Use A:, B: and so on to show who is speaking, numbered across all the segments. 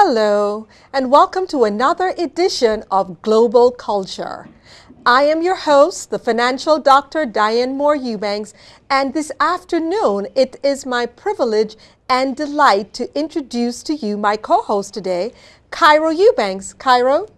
A: Hello, and welcome to another edition of Global Culture. I am your host, the financial Dr. Diane Moore Eubanks, and this afternoon it is my privilege and delight to introduce to you my co-host today, Cairo Eubanks. Cairo?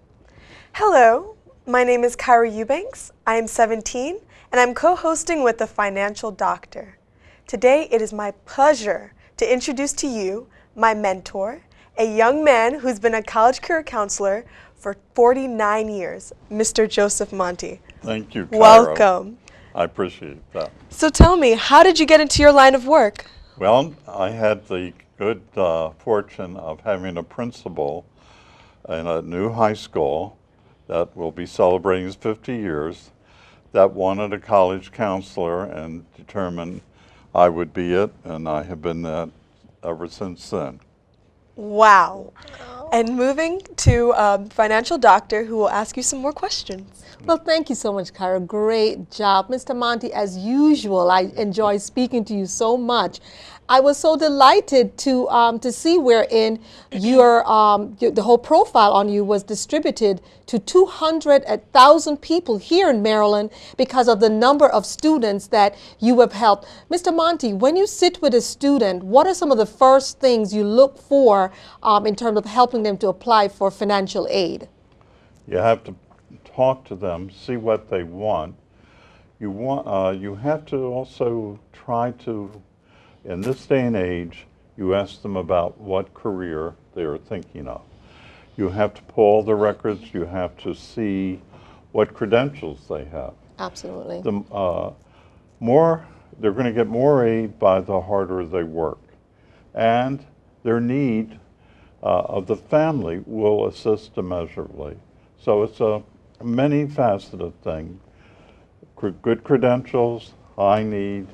B: Hello, my name is Cairo Eubanks. I am 17, and I'm co-hosting with the financial doctor. Today it is my pleasure to introduce to you my mentor, a young man who's been a college career counselor for 49 years, Mr. Joseph Monti.
C: Thank you, Cairo.
B: Welcome.
C: I appreciate that.
B: So tell me, how did you get into your line of work?
C: Well, I had the good fortune of having a principal in a new high school that will be celebrating its 50 years that wanted a college counselor and determined I would be it, and I have been that ever since then.
B: Wow. And moving to financial doctor who will ask you some more questions.
A: Well, thank you so much, Cairo. Great job. Mr. Monti, as usual, I enjoy speaking to you so much. I was so delighted to see wherein the whole profile on you was distributed to 200,000 people here in Maryland because of the number of students that you have helped. Mr. Monti, when you sit with a student, what are some of the first things you look for in terms of helping them to apply for financial aid?
C: You have to talk to them, see what they want. You have to also try to, in this day and age, you ask them about what career they are thinking of. You have to pull the records, you have to see what credentials they have.
A: Absolutely.
C: They're going to get more aid by the harder they work. And their need of the family will assist immeasurably. So it's a many-faceted thing. Good credentials, high need,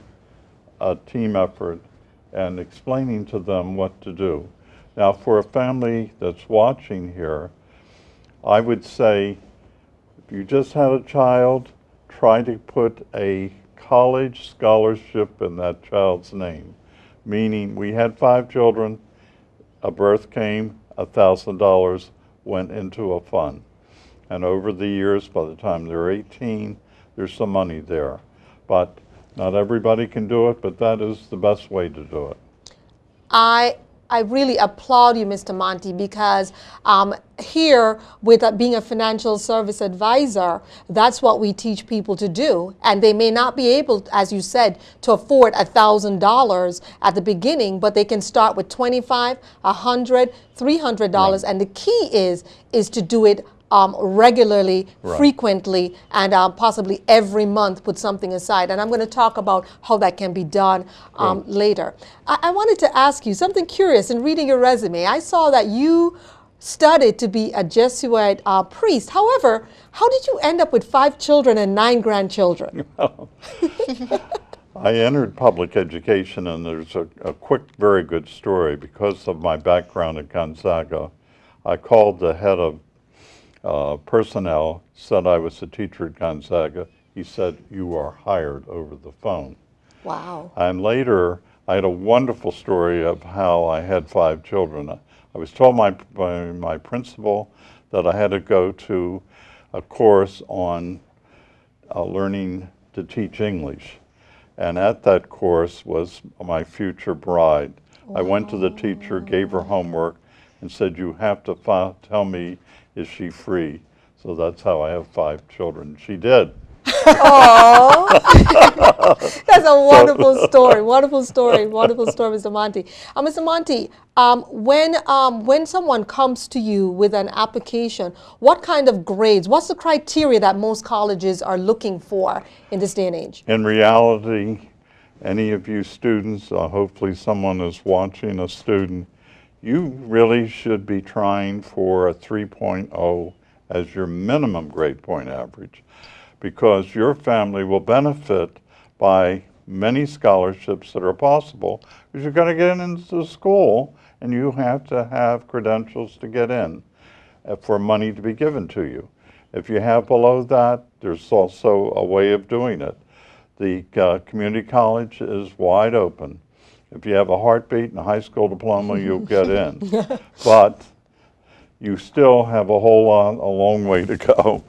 C: a team effort, and explaining to them what to do. Now, for a family that's watching here, I would say if you just had a child, try to put a college scholarship in that child's name. Meaning, we had 5 children, a birth came, $1,000 went into a fund. And over the years, by the time they're 18, there's some money there. But not everybody can do it, but that is the best way to do it.
A: I really applaud you, Mr. Monti, because here, with being a financial service advisor, that's what we teach people to do. And they may not be able, as you said, to afford $1,000 at the beginning, but they can start with $25, $100, $300. Right. And the key is to do it regularly, right, frequently, and possibly every month put something aside. And I'm going to talk about how that can be done later. I wanted to ask you something curious. In reading your resume, I saw that you studied to be a Jesuit priest. However, how did you end up with 5 children and 9 grandchildren?
C: I entered public education, and there's a quick, very good story. Because of my background at Gonzaga, I called the head of personnel, said I was a teacher at Gonzaga. He said, "You are hired," over the phone.
A: Wow.
C: And later, I had a wonderful story of how I had 5 children. I was told by my principal that I had to go to a course on learning to teach English. And at that course was my future bride. Wow. I went to the teacher, gave her homework, and said, "You have to tell me, is she free?" So that's how I have 5 children. She did.
A: Oh, that's a wonderful story. Wonderful story. Wonderful story, Mr. Monti. Mr. Monti, when someone comes to you with an application, what kind of grades? What's the criteria that most colleges are looking for in this day and age?
C: In reality, any of you students, hopefully someone is watching, a student, you really should be trying for a 3.0 as your minimum grade point average, because your family will benefit by many scholarships that are possible, because you're going to get into school and you have to have credentials to get in for money to be given to you. If you have below that, there's also a way of doing it. The community college is wide open. If you have a heartbeat and a high school diploma, you'll get in. But you still have a long way to go.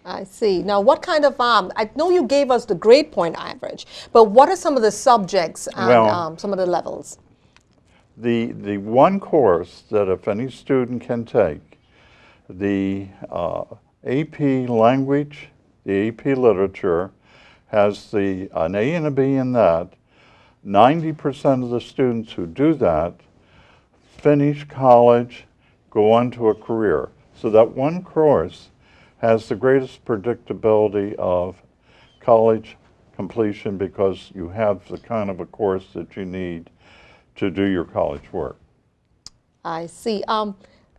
A: I see. Now, what kind of, I know you gave us the grade point average, but what are some of the subjects and
C: Well,
A: some of the levels?
C: The one course that if any student can take, the AP Language, the AP Literature, has an A and a B in that. 90% of the students who do that finish college, go on to a career. So that one course has the greatest predictability of college completion because you have the kind of a course that you need to do your college work.
A: I see.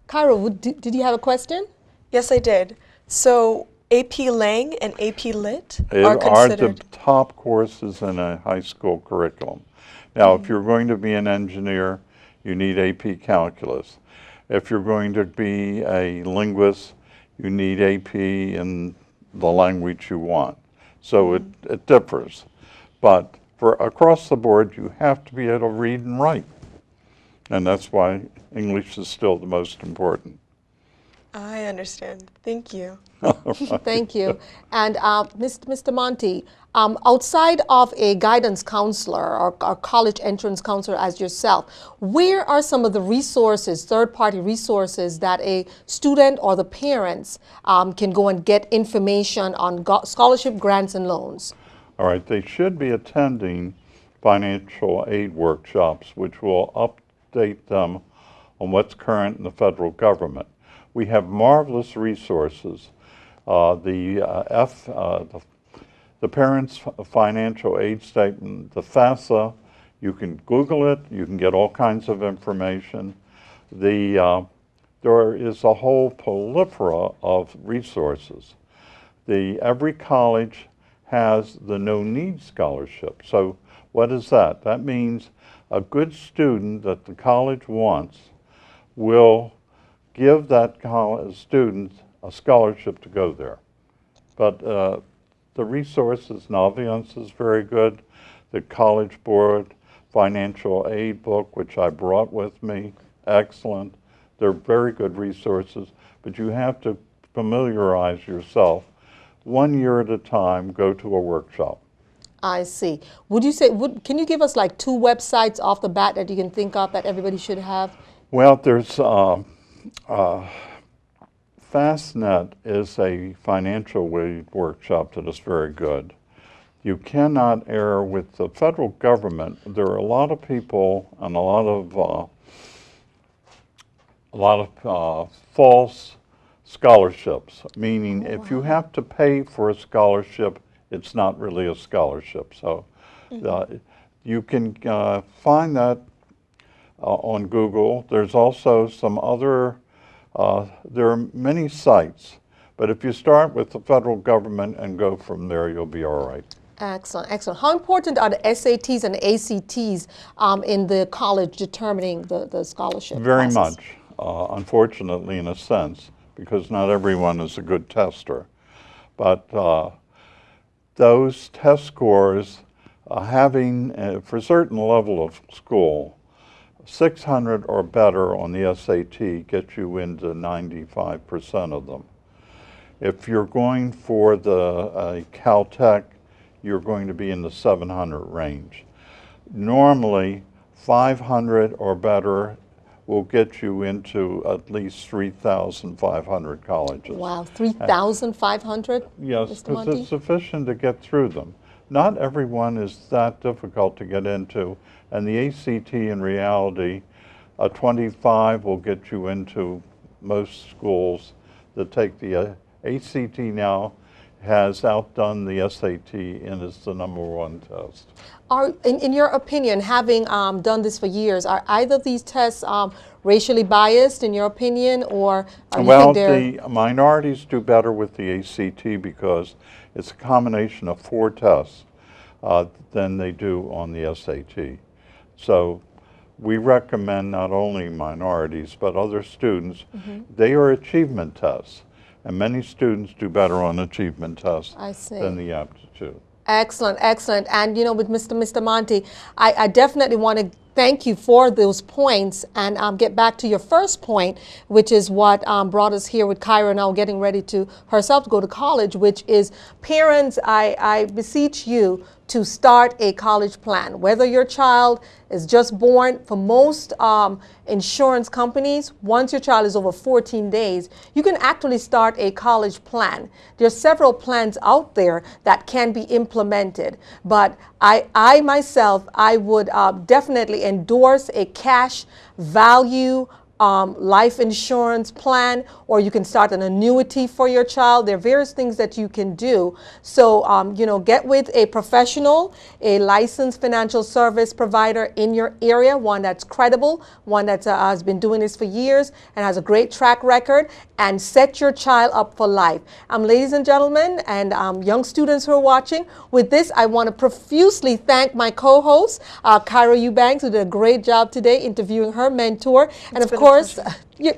A: Cairo, did you have a question?
B: Yes, I did. So AP Lang and AP Lit
C: They
B: are
C: are the
B: considered.
C: top courses in a high school curriculum. Now, if you're going to be an engineer, you need AP Calculus. If you're going to be a linguist, you need AP in the language you want. So it differs. But for across the board, you have to be able to read and write. And that's why English is still the most important.
B: I understand. Thank you.
A: Thank you. And Mr. Monty, outside of a guidance counselor or college entrance counselor as yourself, where are some of the resources, third-party resources that a student or the parents can go and get information on scholarship grants and loans?
C: All right, they should be attending financial aid workshops, which will update them on what's current in the federal government. We have marvelous resources. The Parents Financial Aid Statement, the FAFSA, you can Google it, you can get all kinds of information. There is a whole plethora of resources. Every college has the No Need Scholarship. So what is that? That means a good student that the college wants will give that student a scholarship to go there. But the resources, Naviance is very good. The College Board Financial Aid book, which I brought with me, excellent. They're very good resources, but you have to familiarize yourself. 1 year at a time, go to a workshop.
A: I see. Would you say, can you give us like 2 websites off the bat that you can think of that everybody should have?
C: Well, there's FastNet is a financial aid workshop that is very good. You cannot err with the federal government. There are a lot of people and a lot of false scholarships, meaning if you have to pay for a scholarship, it's not really a scholarship. So you can find that on Google. There's also some other, there are many sites, but if you start with the federal government and go from there, you'll be all right.
A: Excellent, excellent. How important are the SATs and ACTs in the college determining the scholarship
C: Very
A: process?
C: much, unfortunately, in a sense, because not everyone is a good tester. But those test scores, having, for a certain level of school, 600 or better on the SAT gets you into 95% of them. If you're going for the Caltech, you're going to be in the 700 range. Normally, 500 or better will get you into at least 3,500 colleges.
A: Wow, 3,500?
C: Yes,
A: Mr.
C: because
A: Monty?
C: it's sufficient to get through them. Not everyone is that difficult to get into, and the ACT in reality, a 25 will get you into most schools that take the ACT now has outdone the SAT and is the #1 test.
A: In your opinion, having done this for years, are either of these tests racially biased in your opinion, or you
C: Well,
A: think they're...
C: the minorities do better with the ACT because it's a combination of 4 tests than they do on the SAT. So we recommend not only minorities but other students. They are achievement tests, and many students do better on achievement tests than the aptitude.
A: Excellent, excellent. And with Mr. Monty, I definitely want to thank you for those points and get back to your first point, which is what brought us here with Kyra now getting ready to herself to go to college, which is parents, I beseech you to start a college plan. Whether your child is just born, for most insurance companies, once your child is over 14 days, you can actually start a college plan. There's several plans out there that can be implemented, but I myself, I would definitely endorse a cash value life insurance plan, or you can start an annuity for your child. There are various things that you can do. So, get with a professional, a licensed financial service provider in your area, one that's credible, one that has been doing this for years and has a great track record, and set your child up for life. Ladies and gentlemen, and young students who are watching, with this, I want to profusely thank my co-host, Kyra Eubanks, who did a great job today interviewing her mentor. And of course,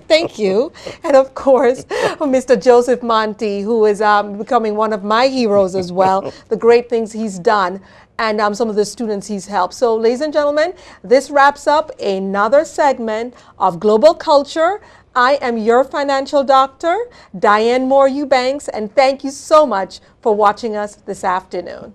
A: thank you. And of course, Mr. Joseph Monty, who is becoming one of my heroes as well, the great things he's done and some of the students he's helped. So, ladies and gentlemen, this wraps up another segment of Global Culture. I am your financial doctor, Diane Moore Eubanks, and thank you so much for watching us this afternoon.